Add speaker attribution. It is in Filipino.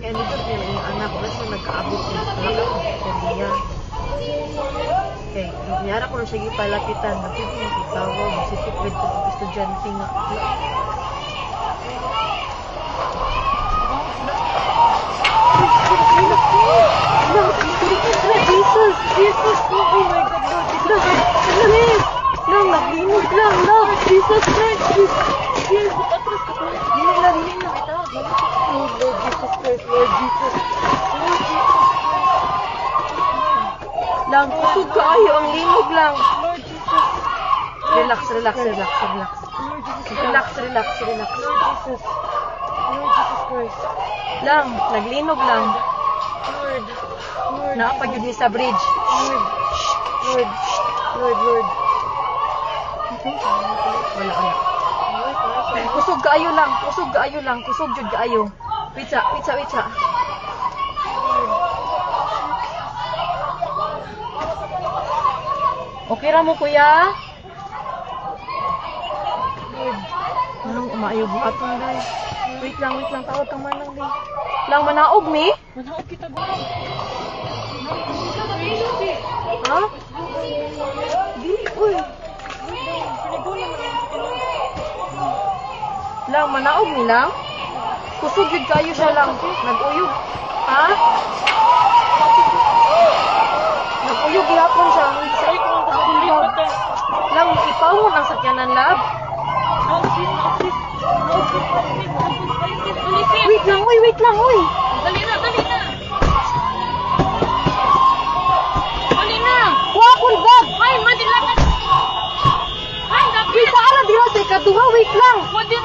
Speaker 1: Kaya dito rin yung anak ko sa nagkaabot ng talaga niya. Okay, niyara ko na siya ipalapitan. Nakita niya itawag. Si Tipid ko ng estudyante nga. Jesus! Jesus! Oh my God! Lang! Naglinog lang! Love! Jesus Christ! Jesus! Atras ka pa! Hiling lang! Ito! Oh Lord Jesus Christ! Lord Jesus! Lord Jesus Christ! Lang! Kusog ka ayo! Ang linog lang! Lord Jesus! Relax! Relax! Relax! Relax! Lord Jesus! Relax! Relax! Relax! Lord Jesus! Lord Jesus Christ! Lang! Naglinog lang! Lord! Lord! Naapagod ni sa bridge! Lord! Lord! Lord! Lord! Wala, wala. Kusog kaayo lang, kusog kaayo lang, kusog jud kaayo. Witsa, witsa, witsa. Okay ra mo kuya? Anong umaayog aton day? Wait lang, tawag kang manang day. Lang manaog mi? Manaog kita ba? Ha? Dili, uy. Lang, manaog nila? Kusog yun kayo siya lang. Nag-uyog. Ha? Nag-uyog yapon siya. Lang, ipaw mo ng sakyanan lab. Wait lang, uy, wait lang, uy.
Speaker 2: Dali na, dali na. Dali na.
Speaker 1: Wakon bag.
Speaker 2: Ay, madilagan. Ay,
Speaker 1: Wait, ara dira sa ikaduha, wait lang.
Speaker 2: Madi